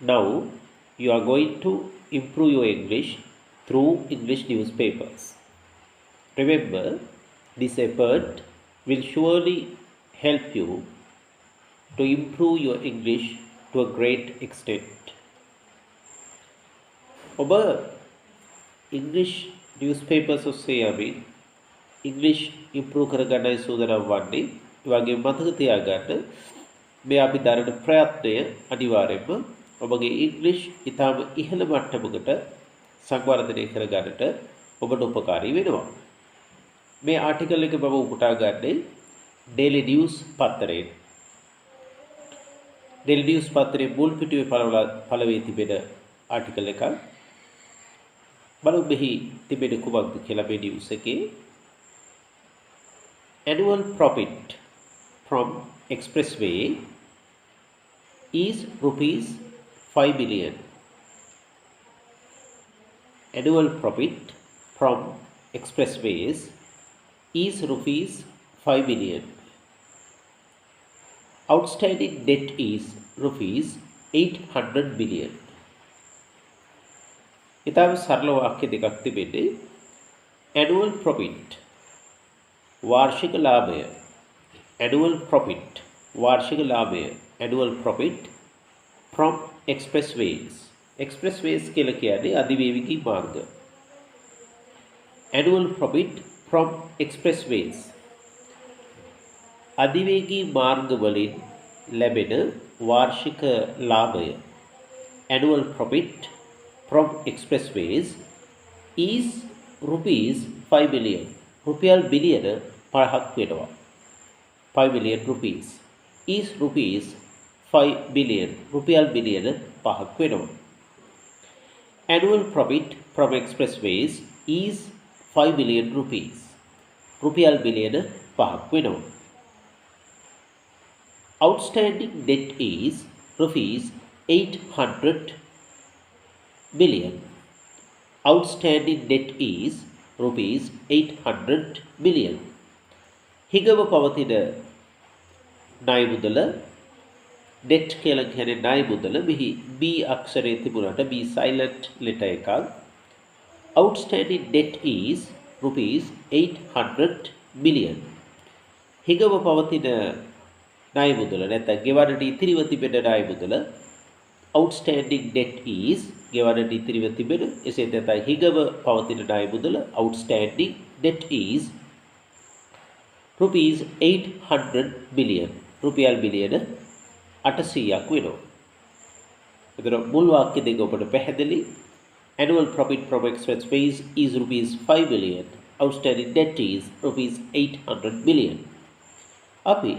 Now you are going to improve your English through English newspapers. Remember, this effort will surely help you to improve your English to a great extent. ඔබ ඉංග්‍රීසි newspapers ඔස්සේ යමින් ඉංග්‍රීසි improve කරගන්නයි සූදානම් වන්නේ. ඒ වගේම මතක තියාගන්න මේ අපි දරන ප්‍රයත්නය අනිවාර්යයෙන්ම ඔබගේ ඉංග්‍රීසි ඉතාම ඉහළ මට්ටමකට සංවර්ධනය කරගන්නට ඔබට උපකාරී වෙනවා. මේ ආටිකල් එක මම උපුටා ගන්නේ Daily News පත්තරයෙන්. Daily News පත්තරේ මුල් පිටුවේ පළවෙනි තිබෙන ආටිකල් එකක්. බලමු මෙහි තිබෙන කුමක්ද කියලා මේ නිවුස් එකේ. Annual profit from expressway is rupees 5 billion. Annual profit from expressways is rupees 5 billion. Outstanding debt is rupees 800 billion. ඉතාම සරල වාක්‍ය දෙකක් තිබෙන්නේ. Annual profit වාර්ෂික ලාභය. Annual profit වාර්ෂික ලාභය. Annual profit from expressways. Expressways කියලා කියන්නේ අධිවේගී මාර්ග. Annual profit from expressways. අධිවේගී මාර්ග වලින් ලැබෙන වාර්ෂික ලාභය. Annual profit from expressways is rupees 5 billion. රුපියල් බිලියන 5ක් වෙනවා. 5 billion rupees is rupees 5 billion. රුපියල් බිලියන 5ක් වෙනවා. Annual profit from expressways is 5 billion rupees. රුපියල් බිලියන 5ක් වෙනවා. Outstanding debt is rupees 800 billion. Outstanding debt is rupees 800 billion. හිගව පවතින ණය මුදල debt කියලා කියන්නේ ණය මුදල. මෙහි B අක්ෂරයේ තිබුණාට B silent letter එකක්. Outstanding debt is rupees 800 billion. හිගව පවතින ණය මුදල නැත්නම් ගෙවන්නට ඉතිරිව තිබෙන ණය මුදල outstanding debt is ගෙවන්නට ඉතිරිව තිබෙන එසේ නැත්නම් හිගව පවතින ණය මුදල outstanding debt is rupees 800 billion. රුපියල් බිලියන 800ක් වෙනවා. එතන මුල් වාක්‍ය දෙක ඔබට පැහැදිලි. Annual profit from expressways is rupees 5 billion. Outstanding debt is rupees 800 billion. අපි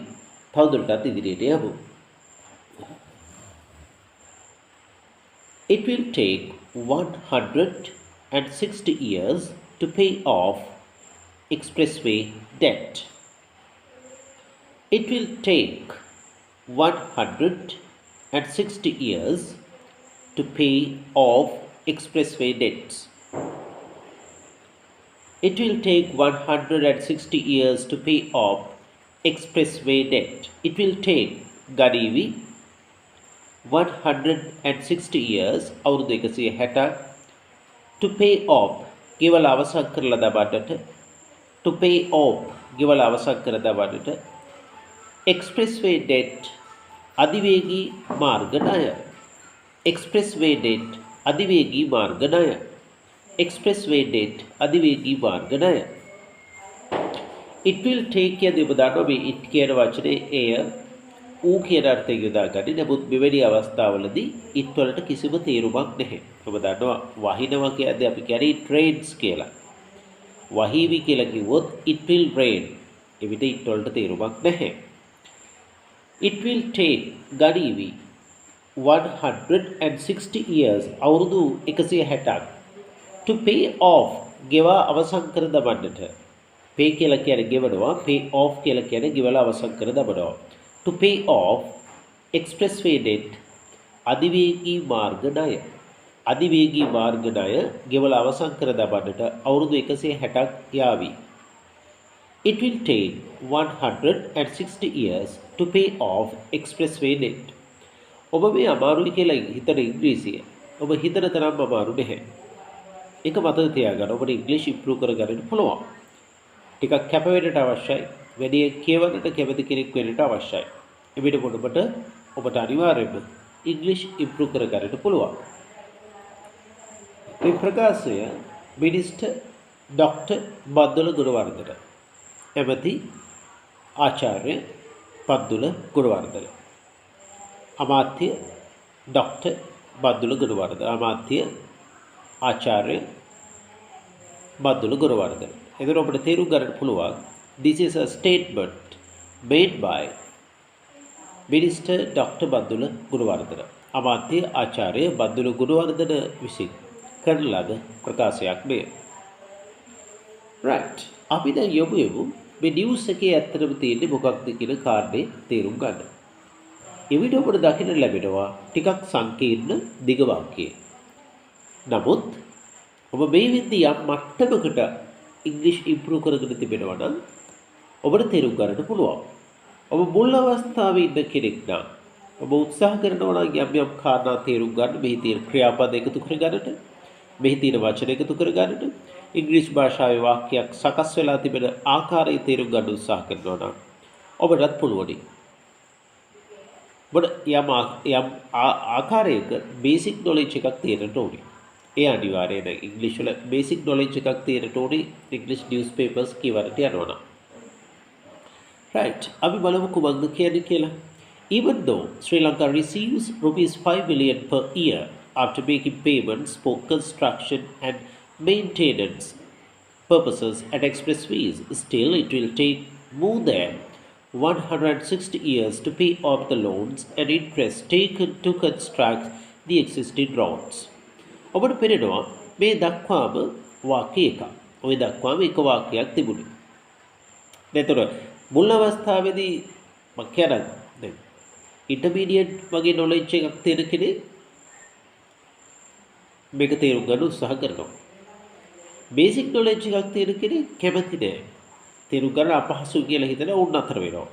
තවදුරටත් ඉදිරියට යමු. It will take 160 years to pay off expressway debt. It will take 160 years to pay off expressway debts. It will take 160 years to pay off expressway debt. It will take ගනීවි 160 years අවුරුදු 160ක් to pay off ගෙවලා අවසන් කරලා දබන්නට to pay off ගෙවලා අවසන් කර දබන්නට expressway debt අධිවේගී මාර්ග ණය. expressway debt අධිවේගී මාර්ග ණය. expressway debt අධිවේගී මාර්ග ණය. It will take යදී ඔබ දන්නවා මේ it කියන වචනේ එය ඌ කියන අර්ථයෙන් යොදා ගන්නේ. නමුත් මෙවැනි අවස්ථාවලදී it වලට කිසිම තේරුමක් නැහැ. ඔබ දන්නවා වහිනවා කියද්දී අපි කියන්නේ it rains කියලා. වහීවි කියලා කිව්වොත් it will rain. එවිට it වලට තේරුමක් නැහැ. It will take ගනීවි 160 years අවුරුදු 160ක් to pay off ගෙවා අවසන් කර දමන්නට. pay කියලා කියන්නේ ගෙවනවා. pay off කියලා කියන්නේ ගෙවලා අවසන් කර දමනවා. to pay off expressway debt අධිවේගී මාර්ග ණය. අධිවේගී මාර්ග ණය ගෙවලා අවසන් කර දමන්නට අවුරුදු 160ක් යාවි. It will take 160 years to pay off expressway debt. ඔබ මේ අමාරුයි කියලා හිතන ඉංග්‍රීසිය ඔබ හිතන තරම් අමාරු නැහැ. ඒක මතක තියාගන්න. ඔබට ඉංග්‍රීසි ඉම්ප්‍රූව් කරගන්න පුළුවන්. ටිකක් කැප වෙන්නට අවශ්‍යයි. වැඩි කියවන්නට කැමති කෙනෙක් වෙන්නට අවශ්‍යයි. එවිට ඔබට අනිවාර්යයෙන්ම ඉංග්‍රීසි ඉම්ප්‍රූව් කරගන්න පුළුවන්. මේ ප්‍රකාශය මිනිස්ටර් ડોક્ટર බද්දුල ගුණවර්ධන එමෙති ආචාර්ය බද්දුල ගුණවර්ධන අමාත්‍ය ડોક્ટર බද්දුල ගුණවර්ධන අමාත්‍ය ආචාර්ය බද්දුල ගුණවර්ධන. එතකොට අපිට තේරුම් ගන්න පුළුවන් this is a statement made by Minister Dr. බද්දුල Gunawardena අමාත්‍ය ආචාර්ය බද්දුල ගුණවර්ධන විසින් කරන ලද ප්‍රකාශයක් මෙය. right අපි දැන් යමු මේ නිවුස් එකේ ඇත්තටම තියෙන්නේ මොකක්ද කියන කාරණේ තේරුම් ගන්න. එවිට ඔබට දකින්න ලැබෙනවා ටිකක් සංකීර්ණ දිග වාක්‍යය. නමුත් ඔබ මේ විදිහ යම් මට්ටමකට ඉංග්‍රීසි ඉම්ප්‍රූව් කරගෙන තිබෙනවා නම් ඔබට තේරුම් ගන්නට පුළුවන්. ඔබ මුල් අවස්ථාවේ ඉන්න කෙනෙක් නම් ඔබ උත්සාහ කරනවා නම් යම් කාරණා තේරුම් ගන්න, මෙහි තියෙන ක්‍රියාපද එකතු කරගන්නට, මෙහි තියෙන වචන එකතු කරගන්නට, ඉංග්‍රීසි භාෂාවේ වාක්‍යයක් සකස් වෙලා තිබෙන ආකාරය තේරුම් ගන්න උත්සාහ කරනවා නම් ඔබටත් පුළුවනි. ඔබට යම් ආකාරයක බේසික් නොලෙජ් එකක් තියෙන්න ඕනේ. ඒ අනිවාර්යයෙන් ඉංග්‍රීසි වල බේසික් නොලෙජ් එකක් තියෙන්න ඕනේ ඉංග්‍රීසි නිවුස් පේපර්ස් කියවන්නට යනවා නම්. right අපි බලමු කුමක්ද කියන්නේ කියලා. Even though Sri Lanka receives rupees 5 billion per year after making payments for construction and maintenance purposes at expressways, still it will take more than 160 years to pay off the loans and interest taken to construct the existing roads. ඔබට පේනවා මේ දක්වාම වාක්‍ය එකක්. ওই දක්වාම එක වාක්‍යයක් තිබුණේ. දැන් මුල් අවස්ථාවේදී මම කියනවා දැන් ඉන්ටර්මීඩියට් වගේ නොලෙජ් එකක් තියෙන කෙනෙක් මේක තේරුම් ගන්න උත්සාහ කරනවා. බේසික් නොලෙජ් එකක් තියෙන කෙනෙක් කැමති නෑ. තේරුම් ගන්න අපහසු කියලා හිතන උන් අතර වෙනවා.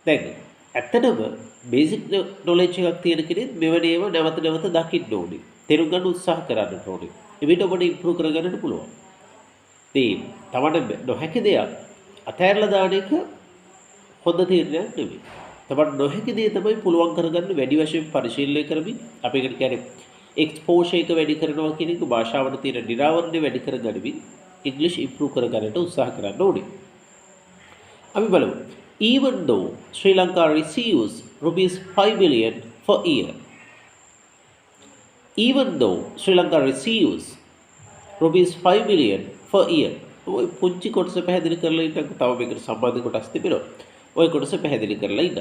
දැන් ඇත්තටම බේසික් නොලෙජ් එකක් තියෙන කෙනෙක් මෙවැනි ඒවා නැවත නැවත දකින්න ඕනේ. තේරුම් ගන්න උත්සාහ කරන්න ඕනේ. එවිට ඔබට ඉම්ප්‍රූව් කරගන්නට පුළුවන්. මේ තමන්න නොහැකි දෙයක් අතහැරලා දාන එක හොඳ තීරණයක් නෙවෙයි. තමන්න නොහැකි දේ තමයි පුළුවන් කරගන්න වැඩි වශයෙන් පරිශීලනය කරමින් අපි ඒකට කියන්නේ එක්ස්පෝෂර් එක වැඩි කරනවා කියන එක භාෂාවට තියෙන නිරාවරණය වැඩි කරගනිමින් ඉංග්‍රීසි ඉම්ප්‍රූව් කරගන්නට උත්සාහ කරන්න ඕනේ. අපි බලමු. Even though Sri Lanka receives rupees 5 billion per year. Even though Sri Lanka receives rupees 5 billion per year. ඔය පුංචි කොටස පැහැදිලි කරලා ඉන්න තව මේකට සම්බන්ධ කොටස් තිබෙනවා. ඔය කොටස පැහැදිලි කරලා ඉන්න.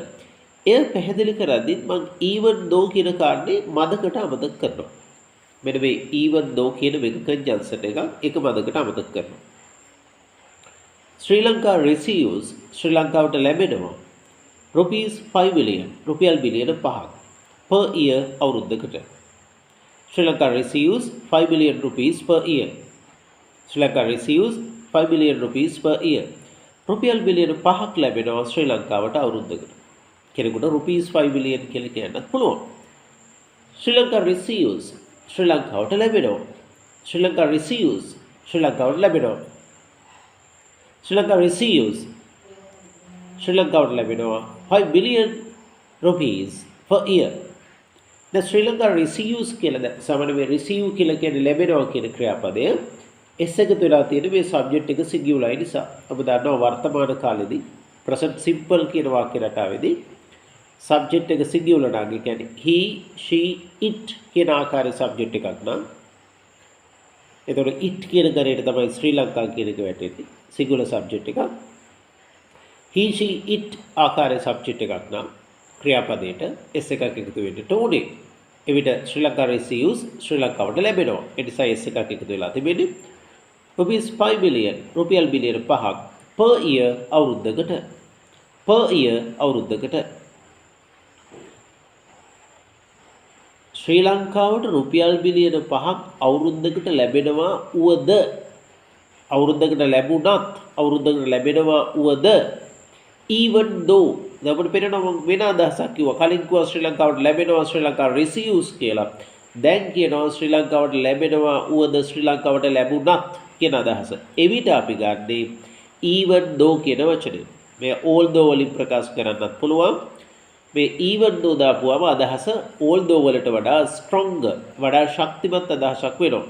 එය පැහැදිලි කරද්දී මම even though කියන කාරණේ මදකට අමතක කරනවා. මෙන්න මේ even though කියන මේක කන්ජන්ක්ෂන් එක මදකට අමතක කරනවා. Sri Lanka receives ශ්‍රී ලංකාවට ලැබෙනවා rupees 5 billion රුපියල් බිලියන 5ක් per year අවුරුද්දකට. Sri Lanka receives 5 billion rupees per year. Sri Lanka receives 5 billion rupees per year. රුපියල් බිලියන 5ක් ලැබෙනවා ශ්‍රී ලංකාවට අවුරුද්දකට. කෙනෙකුට rupees 5 billion කියලා කියන්නත් පුළුවන්. Sri Lanka receives ශ්‍රී ලංකාවට ලැබෙනවා. Sri Lanka receives ශ්‍රී ලංකාවට ලැබෙනවා. Sri Lanka receives ශ්‍රී ලංකාවට ලැබෙනවා 5 billion rupees per year. දැන් ශ්‍රී ලංකා receives කියලා සාමාන්‍ය මේ receive කියලා කියන්නේ ලැබෙනවා කියන ක්‍රියාපදය S එකතු වෙලා තියෙන මේ subject එක singular නිසා අප දන්නවා වර්තමාන කාලෙදී present simple කියන වාක්‍ය රටාවේදී subject එක singular නම් ඒ කියන්නේ he she it කියන ආකාරයේ subject එකක් නම් එතකොට it කියන ගණයට තමයි ශ්‍රී ලංකා කියන එක වැටෙන්නේ singular subject එකක්. he she it ආකාරයේ subject එකක් නම් ක්‍රියාපදයට s එකක් එකතු වෙන්න ඕනේ. එවිට ශ්‍රී ලංකා receives ශ්‍රී ලංකාවට ලැබෙනවා. ඒ නිසා s එකක් එකතු වෙලා තිබෙන්නේ rupees 5 billion රුපියල් බිලියන 5ක් per year අවුරුද්දකට. per year අවුරුද්දකට. ශ්‍රී ලංකාවට රුපියල් බිලියන 5ක් අවුරුද්දකට ලැබෙනවා උවද අවුරුද්දකට ලැබුණත් අවුරුද්දකට ලැබෙනවා උවද even though දැන් අපිට පේනවා මම වෙන අදහසක් කිව්වා. කලින් කිව්වා ශ්‍රී ලංකාවට ලැබෙනවා ශ්‍රී ලංකාව receives කියලා. දැන් කියනවා ශ්‍රී ලංකාවට ලැබෙනවා උවද ශ්‍රී ලංකාවට ලැබුණත් කියන අදහස. එවිට අපි ගන්නේ even though කියන වචනේ. මේ although වලින් ප්‍රකාශ කරන්නත් පුළුවන්. මේ even though දාපුවම අදහස although වලට වඩා stronger වඩා ශක්තිමත් අදහසක් වෙනවා.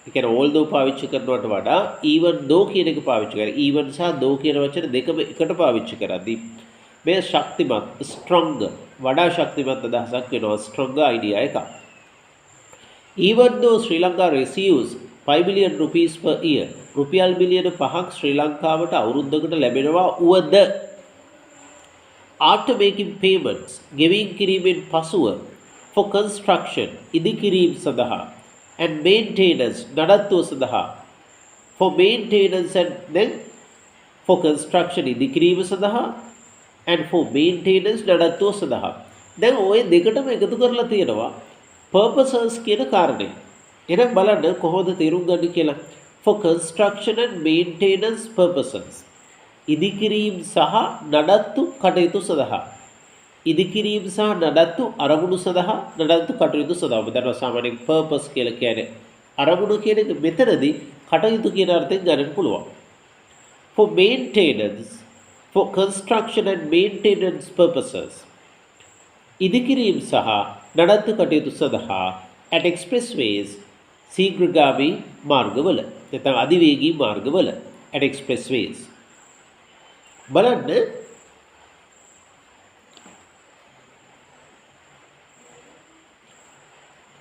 ඒ කියන්නේ although පාවිච්චි කරනවට වඩා even though කියන එක පාවිච්චි කරලා even සහ though කියන වචන දෙකම එකට පාවිච්චි කරද්දී මේ ශක්තිමත් stronger වඩා ශක්තිමත් අදහසක් වෙනවා. stronger idea එකක්. Even though Sri Lanka receives 5 billion rupees per year, රුපියල් බිලියන 5ක් ශ්‍රී ලංකාවට අවුරුද්දකට ලැබෙනවා උවද after making payments ගෙවීම් කිරීමෙන් පසුව for construction ඉදිකිරීම සඳහා and maintenance නඩත්තුව සඳහා for maintenance and then for construction ඉදිකිරීම සඳහා and for maintenance නඩත්තුව සඳහා දැන් ওই දෙකටම එකතු කරලා තියෙනවා purposes කියන කාරණේ. එහෙනම් බලන්න කොහොමද තේරුම් ගන්න කියලා. For construction and maintenance purposes. ඉදිකිරීම සහ නඩත්තු කටයුතු සඳහා. ඉදිකිරීම සහ නඩත්තු අරමුණු සඳහා නඩත්තු කටයුතු සඳහා. ඔබ දන්නවා සාමාන්‍යයෙන් purpose කියලා කියන්නේ අරමුණු කියන එක මෙතනදී කටයුතු කියන අර්ථයෙන් ගන්න පුළුවන්. For maintenance, for construction and maintenance purposes. ඉදිකිරීම සහ නඩත්තු කටයුතු සඳහා at expressways ශීඝ්‍රගාමී මාර්ගවල නැත්නම් අධිවේගී මාර්ගවල at expressways බලන්න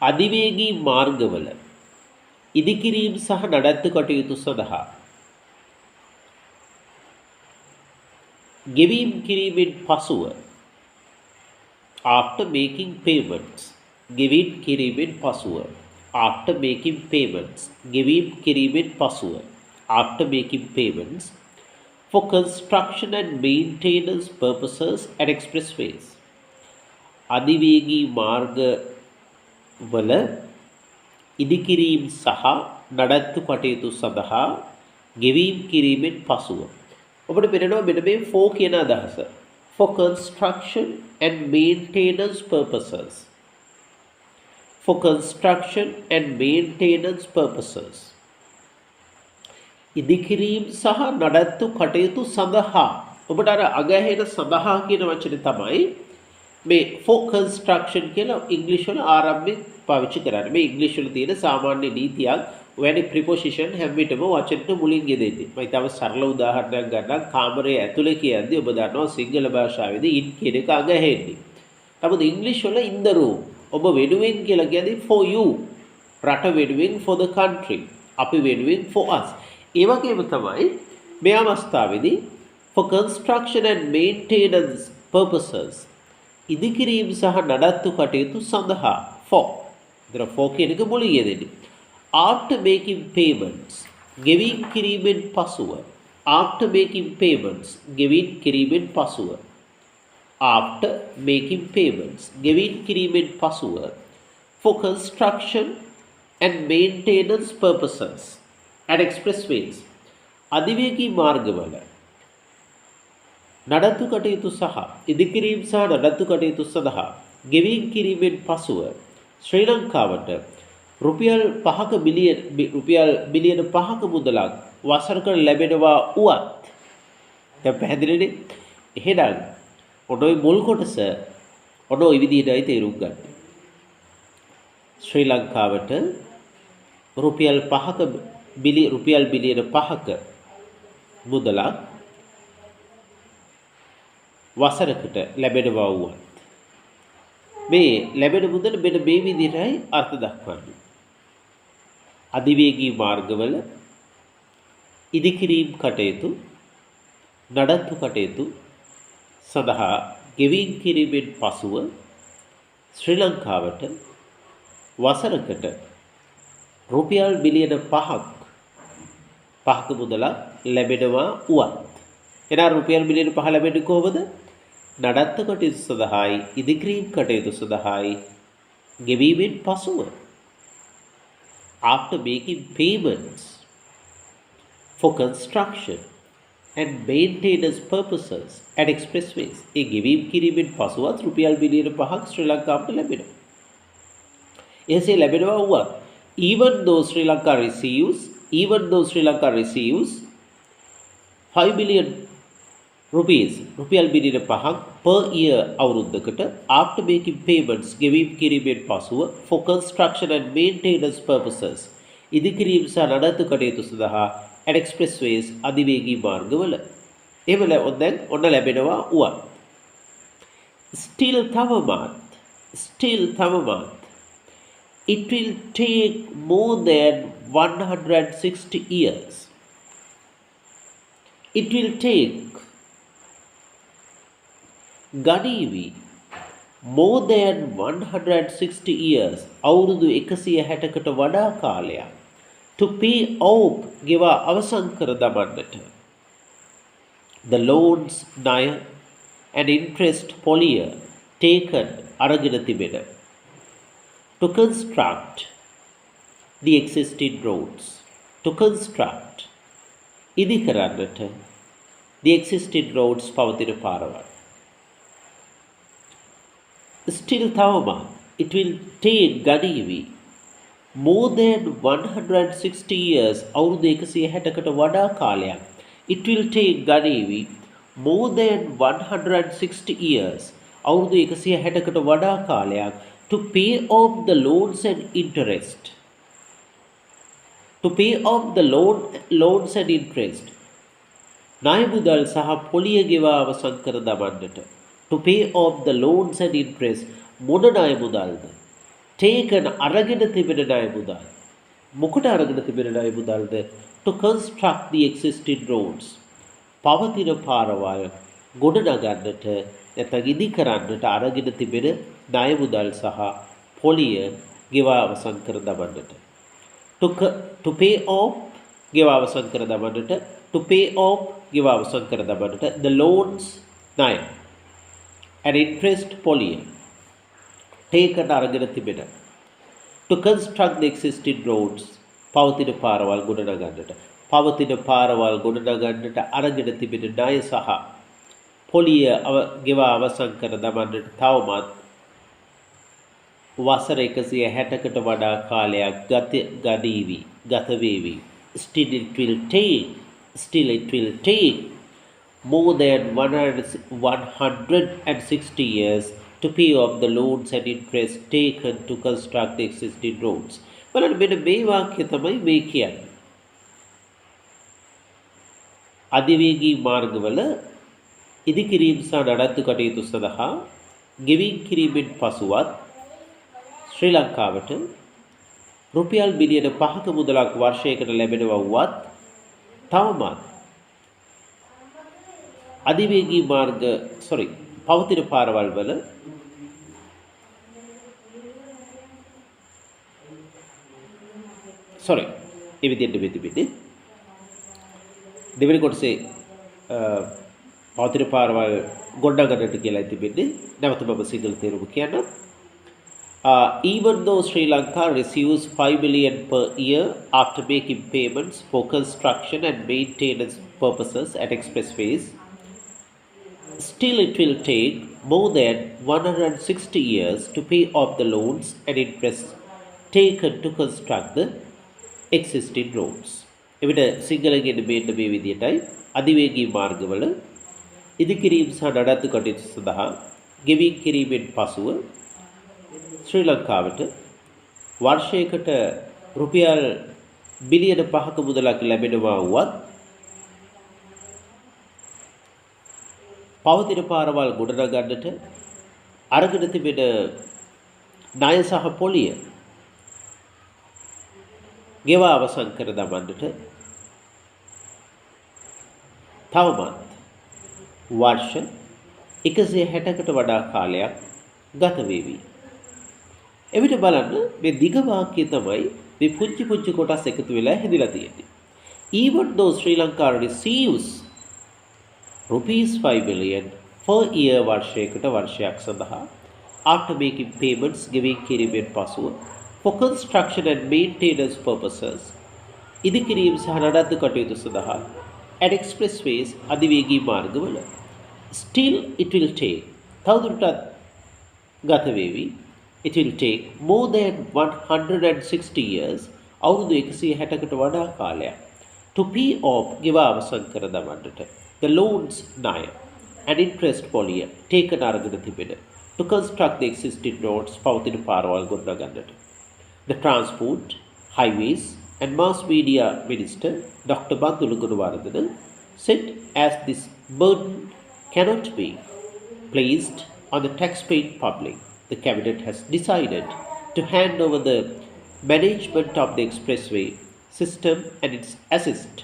අධිවේගී මාර්ගවල ඉදිකිරීම සහ නඩත්තු කටයුතු සඳහා ගෙවීම් කිරීමෙන් පසුව after making payments ගෙවීම් කිරීමෙන් පසුව after making payments ගෙවීම් කිරීමෙන් පසුව after making payments for construction and maintenance purposes at expressways අධිවේගී මාර්ග වල ඉදිකිරීම සහ නඩත්තු කටයුතු සඳහා ගෙවීම් කිරීමෙන් පසුව ඔබට පේනවා මෙන්න මේ for කියන අදහස for construction and maintenance purposes for construction and maintenance purposes ඉදිකිරීම සහ නඩත්තු කටයුතු සඳහා ඔබට අර අගහැරෙන සඳහා කියන වචනේ තමයි මේ for construction කියලා ඉංග්‍රීසි වල ආරම්භයෙන් පාවිච්චි කරන්නේ. මේ ඉංග්‍රීසි වල තියෙන සාමාන්‍ය නීතියක් ඔයනි ප්‍රිපොසිෂන් හැම විටම වචනෙට මුලින් යෙදෙන්නේ. මම ඊටම සරල උදාහරණයක් ගන්නම්. කාමරයේ ඇතුලේ කියද්දී ඔබ දන්නවා සිංහල භාෂාවේදී in කියන එක අගහැෙන්නේ. නමුත් ඉංග්‍රීසි වල in the room ඔබ වෙනුවෙන් කියලා කියද්දී for you රට වෙනුවෙන් for the country අපි වෙනුවෙන් for us. ඒ වගේම තමයි මේ අවස්ථාවේදී for construction and maintenance purposes ඉදිකිරීම සහ නඩත්තු කටයුතු සඳහා for දර for කියන එක මුලින් යෙදෙන්නේ. after making payments ගෙවීම් කිරීමෙන් පසුව after making payments ගෙවීම් කිරීමෙන් පසුව after making payments ගෙවීම් කිරීමෙන් පසුව for construction and maintenance purposes at expressways අධිවේගී මාර්ගවල නඩත්තු කටයුතු සහ ඉදිකිරීම සහ නඩත්තු කටයුතු සඳහා ගෙවීම් කිරීමෙන් පසුව ශ්‍රී ලංකාවට රුපියල් බිලියන 5ක මුදලක් වසරකට ලැබෙනවා උවත් දැන් පැහැදිලිනේ. එහෙනම් ඔනෝයි මුල් කොටස ඔනෝයි විදිහටයි තේරුම් ගන්න. ශ්‍රී ලංකාවට රුපියල් බිලියන 5ක මුදලක් වසරකට ලැබෙනවා වුවත් මේ ලැබෙන මුදල මෙන්න මේ විදිහටයි අර්ථ දක්වන්නේ. අධිවේගී මාර්ගවල ඉදිකිරීම් කටයුතු නඩත්තු කටයුතු සඳහා ගෙවීම් කිරීමෙන් පසුව ශ්‍රී ලංකාවට වසරකට රුපියල් බිලියන 5ක මුදලක් ලැබෙනවා වුවත් එනා රුපියල් බිලියන 5 ලැබෙන්නේ කොහොමද? නඩත්තු කටයුතු සඳහායි ඉදිකිරීම් කටයුතු සඳහායි ගෙවීමෙන් පසුව after making payments for construction and maintenance purposes at expressways. ඒ ගෙවීම් කිරීමෙන් පසුවත් රුපියල් බිලියන 5ක් ශ්‍රී ලංකාවට ලැබෙනවා. එසේ ලැබෙනවා වුවත් even though Sri Lanka receives 5 billion rupees රුපියල් බිලියන 5ක් per year අවුරුද්දකට after making payments ගෙවීම් කිරීමෙන් පසුව for construction and maintenance purposes ඉදිකිරීම සහ නඩත්තු කටයුතු සඳහා at expressways අධිවේගී මාර්ගවල එහෙම දැන් ඔන්න ලැබෙනවා වුවත් still තවමත් it will take more than 160 years. It will take ගනීවි more than 160 years අවුරුදු 160කට වඩා කාලයක් to pay off ගෙවා අවසන් කර දමන්නට the loans ණය and interest පොලිය taken අරගෙන තිබෙන to construct the existing roads ඉදි කරන්නට the existing roads පවතින පාරවල් still තවමත් it will take ගනීවි more than 160 years අවුරුදු 160කට වඩා කාලයක් it will take ගනීවි more than 160 years අවුරුදු 160කට වඩා කාලයක් to pay off the loans and interest loans and interest ණය මුදල් සහ පොලිය ගෙවා අවසන් කර දමන්නට to pay off the loans and interest මොන ණය මුදල්ද taken අරගෙන තිබෙන ණය මුදල් මොකට අරගෙන තිබෙන ණය මුදල්ද to construct the existing roads පවතින පාරවල් ගොඩනගන්නට නැත්නම් ඉදි කරන්නට අරගෙන තිබෙන ණය මුදල් සහ පොලිය ගෙවා අවසන් කර දමන්නට to pay off ගෙවා අවසන් කර දමන්නට to pay off ගෙවා අවසන් කර දමන්නට the loans ණය and interest පොලිය taken අරගෙන තිබෙන to construct the existing roads පවතින පාරවල් ගොඩනගන්නට අරගෙන තිබෙන ණය සහ පොලිය ගෙවා අවසන් කර දමන්නට තවමත් වසර 160කට වඩා කාලයක් ගත වේවි still it will take more than 160 years to pay off the loans and interest taken to construct the existing roads. බලන්න මෙන්න මේ වාක්‍ය තමයි මේ කියන්නේ. අධිවේගී මාර්ගවල ඉදිකිරීම සහ නඩත්තු කටයුතු සඳහා ගෙවීම් කිරීමෙන් පසුවත් ශ්‍රී ලංකාවට රුපියල් බිලියන 5ක මුදලක් වර්ෂයකට ලැබෙනවා වුවත් තවමත් අධිවේගී මාර්ග පවතින පාරවල් වල ඒ විදිහට තිබෙන්නේ දෙවෙනි කොටසේ පවතින පාරවල් ගොඩනගන්නට කියලා තිබෙන්නේ නැවත මම සිංහල තේරුම කියන්න even though Sri Lanka receives 5 billion per year after making payments for construction and maintenance purposes at expressways, still it will take more than 160 years to pay off the loans and interest taken to construct the existing roads. එවිට සිංහලෙන් මෙන්න මේ විදිහටයි අධිවේගී මාර්ගවල ඉදිකිරීම සහ නඩත්තු කටයුතු සඳහා ගෙවීම් කිරීමෙන් පසුව ශ්‍රී ලංකාවට වර්ෂයකට රුපියල් බිලියන 5ක මුදලක් ලැබෙනවා වුවත් පවතින පාරවල් ගොඩනගන්නට අරගෙන තිබෙන ණය සහ පොලිය ගෙවා අවසන් කර දමන්නට තවමත් වර්ෂ 160කට වඩා කාලයක් ගත වේවි. එවිට බලන්න මේ දිග වාක්‍යය තමයි මේ පුංචි කොටස් එකතු වෙලා හැදිලා තියෙන්නේ. Even though Sri Lanka receives rupees 5 billion per year වර්ෂයක් සඳහා after making payments ගෙවීම් කිරීමෙන් පසුව for construction and maintenance purposes ඉදිකිරීම සහ නඩත්තු කටයුතු සඳහා and expressways අධිවේගී මාර්ගවල. Still it will take තවදුරටත් ගත වේවි. It will take more than 160 years අවුරුදු 160කට වඩා කාලයක් to pay off ගෙවා අවසන් කර දමන්නට the loans ණය and interest පොලිය taken අරගෙන තිබෙන to construct the existing roads පවතින පාරවල් ගොඩනගන්නට. The Transport, Highways and Mass Media Minister Dr. Bandula Gunawardena said as this burden cannot be placed on the taxpaying public, the cabinet has decided to hand over the management of the expressway system and its assist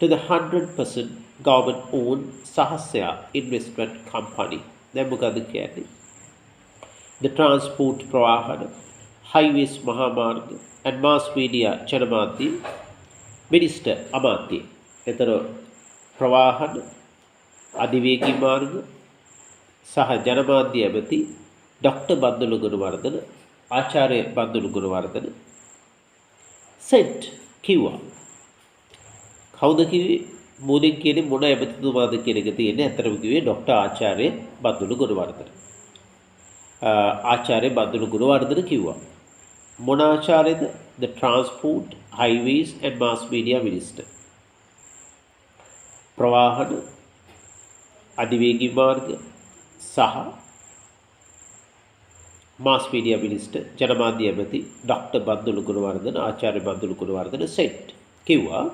to the 100% government-owned Sahasya Investment Company. The Transport Pravahana, Highways Mahamarg and Mass Media Chanamadhi Minister Amadhi. එතන ප්‍රවාහන අධිවේගී මාර්ග සහ ජනමාධ්‍ය ඇමති doctor Bandula Gunawardena ආචාර්ය Bandula Gunawardena set කිව්වා. කවුද කිව්වේ? මොදින් කියන්නේ මොන ඇමතිතුමාද කියන එක තියෙන්නේ. අතරම කිව්වේ ඩොක්ටර් ආචාර්ය බන්දුලු ගුණවර්ධන. ආචාර්ය බන්දුලු ගුණවර්ධන කිව්වා. මොන ආචාර්යද? The Transport, Highways and Mass Media Minister. ප්‍රවාහන අධිවේගී මාර්ග සහ Mass Media Minister ජනමාධ්‍ය ඇමති ඩොක්ටර් බන්දුලු ගුණවර්ධන ආචාර්ය බන්දුලු ගුණවර්ධන said කිව්වා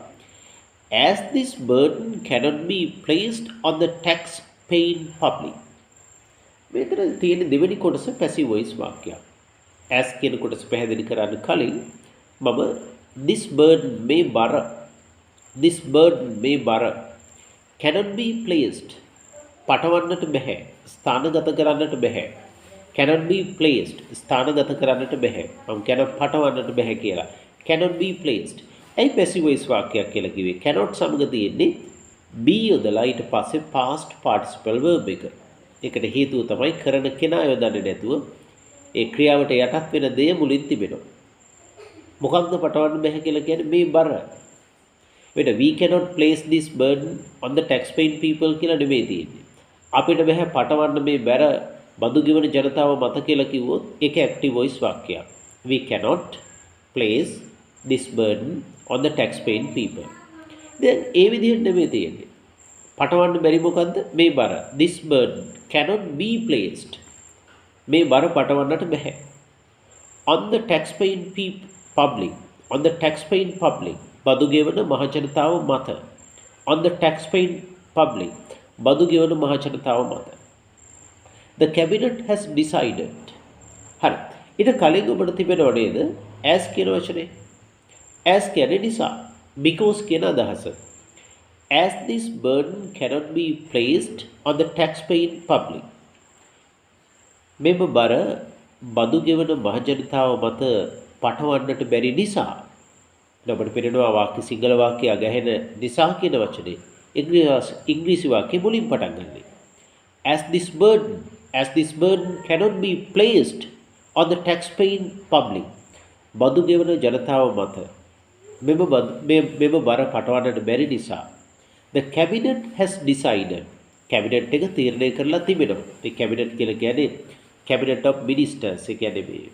as this burden cannot be placed on the tax paying public. මෙතන තියෙන දෙවෙනි කොටස passive voice වාක්‍යයක්. as කියන කොටස පැහැදිලි කරන්න කලින් මම this burden may බර cannot be placed පටවන්නට බෑ ස්ථානගත කරන්නට බෑ cannot be placed ස්ථානගත කරන්නට බෑ මම කියන පටවන්නට බෑ කියලා cannot be placed A passive voice වාක්‍යයක් කියලා කිව්වේ cannot සමග තියෙන්නේ be යොදලා ඊට පස්සේ past participle verb එක. ඒකට හේතුව තමයි කරන කෙනා යොදන්නේ නැතුව ඒ ක්‍රියාවට යටත් වෙන දේ මුලින් තිබෙනවා. මොකක්ද පටවන්න බෑ කියලා කියන්නේ මේ බර. we cannot place this burden on the taxpaying people කියලා නෙමෙයි තියෙන්නේ. අපිට බෑ පටවන්න මේ බර බදු ගෙවන ජනතාව මත කියලා කිව්වොත් ඒක active voice වාක්‍යයක්. We cannot place this burden on the taxpaying people. දැන් ඒ විදිහට නෙමෙයි තියෙන්නේ. පටවන්න බැරි මොකද්ද? මේ බර. This burden cannot be placed. මේ බර පටවන්නට බෑ. On the taxpaying public. On the taxpaying public. බදු ගෙවන මහජනතාව මත. On the taxpaying public. බදු ගෙවන මහජනතාව මත. The cabinet has decided. හරි. ඊට කලින් ඔබට තිබෙනව නේද? as කියන වචනේ. as කියන්නේ නිසා. because කියන අදහස. as this burden cannot be placed on the taxpaying public. මෙම බර බදු ගෙවන මහජනතාව මත පටවන්නට බැරි නිසා අපිට පේනවා වාක්‍ය සිංහල වාක්‍යය ගැහෙන නිසා කියන වචනේ ඉංග්‍රීසි වාක්‍ය මුලින් පටන් ගන්නෙ. as this burden cannot be placed on the taxpaying public. බදු ගෙවන ජනතාව මත මෙම බර පටවන්නට බැරි නිසා the cabinet has decided. cabinet එක තීරණය කරලා තිබෙනවා. මේ cabinet කියලා කියන්නේ cabinet of ministers. ඒ කියන්නේ මේ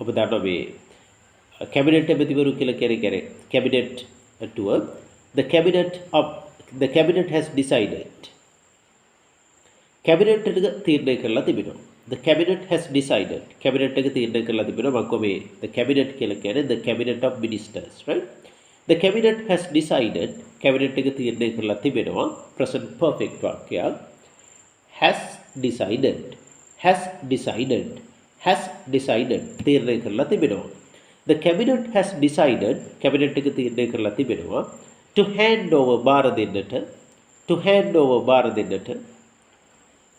ඔබ දන්නවා මේ cabinet ඇමතිවරු කියලා කියන්නේ cabinet to the cabinet has decided. cabinet එක තීරණය කරලා තිබෙනවා. the cabinet has decided. cabinet එක තීරණය කරලා තිබෙනවා. මම කොහේ the cabinet කියලා කියන්නේ the cabinet of ministers, right? the cabinet has decided. cabinet එක තීරණය කරලා තිබෙනවා. present perfect වාක්‍යයක්. has decided තීරණය කරලා තිබෙනවා. the cabinet has decided. cabinet එක තීරණය කරලා තිබෙනවා to hand over බාර දෙන්නට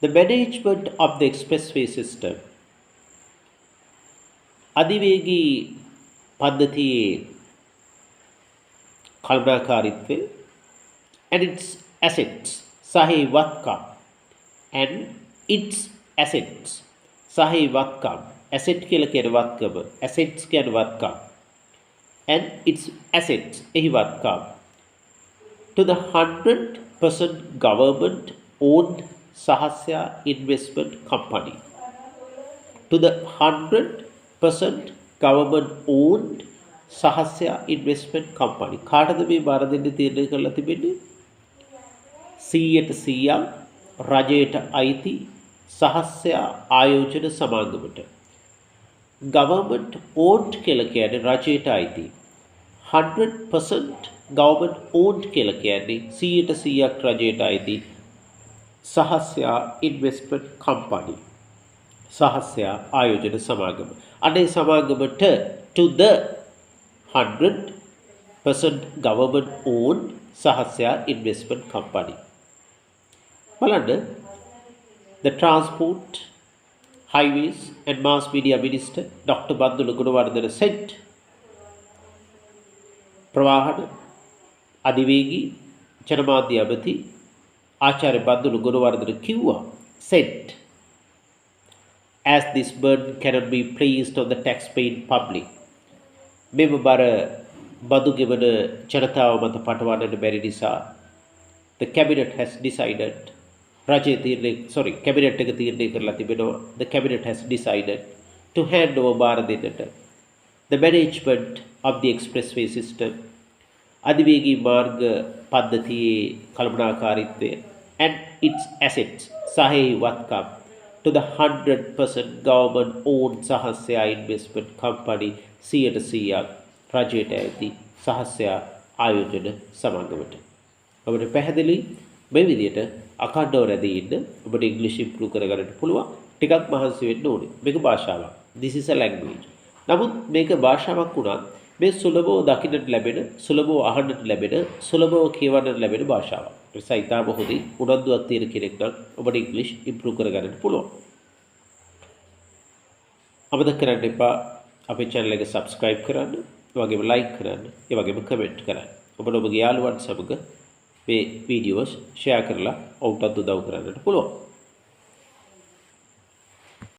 the management of the expressway system. අධිවේගී පද්ධතියේ කළමනාකාරීත්වය and its assets සහේවත්කම් and its assets සහේවත්කම් asset කියලා කියන වත්කම assets කියන වත්කම් and its assets එහි වත්කම් to the 100% government owned Sahasya investment company. To the 100% government owned Sahasya investment company. කාටද මේ බාර දෙන්න තීරණය කරලා තිබෙන්නේ? 100% රජයට අයිති සහස්‍ය ආයෝජන සමාගමට. government owned කියලා කියන්නේ රජයට අයිති. 100% government owned කියලා කියන්නේ 100% රජයට අයිති සහස්‍ය investment company. සහස්‍ය ආයෝජන සමාගම. අනේ සමාගමට to the 100% government owned සහස්‍ය investment company. බලන්න, the transport, highways and mass media minister Dr. Bandula Gunawardena said, ප්‍රවාහන අධිවේගී ජනමාධ්‍ය අමති ආචාර්ය බන්දුලු ගුණවර්ධන කිව්වා, said, as this burden cannot be placed on the taxpaying public. මෙම බර බදු ගෙවන ජනතාව මත පටවන්නට බැරි නිසා the cabinet has decided, cabinet එක තීරණය කරලා තිබෙනවා, the cabinet has decided to hand over බාර දෙන්නට the management of the expressway system, අධිවේගී මාර්ග පද්ධතියේ කළමනාකාරීත්වය and its assets සහේ වත්කම් to the 100% government owned සහස්‍ය investment company 100% රජයට ඇති සහස්‍ය ආයෝජන සමාගමට. ඔබට පැහැදිලි මේ විදිහට අඛණ්ඩව රැඳී ඉන්න ඔබට ඉංග්‍රීසි ඉම්ප්‍රූව් කරගන්නට පුළුවන්. ටිකක් මහන්සි වෙන්න ඕනේ. මේක භාෂාවක්. this is a language. නමුත් මේක භාෂාවක් වුණත් මේ සුලභව දකින්නට ලැබෙන, සුලභව අහන්නට ලැබෙන, සුලභව කියවන්නට ලැබෙන භාෂාවක්. ඒ නිසා ඉතාම හොඳින් උනන්දුවක් තියෙන කෙනෙක් නම් ඔබට ඉංග්‍රීසි ඉම්ප්‍රූව් කරගන්නට පුළුවන්. අමතක කරන්න එපා අපේ channel එක subscribe කරන්න, ඒ වගේම like කරන්න, ඒ වගේම comment කරන්න. ඔබට ඔබගේ යාළුවන් සමග මේ වීඩියෝස් share කරලා ඔවුන්ටත් උදව් කරන්නට පුළුවන්.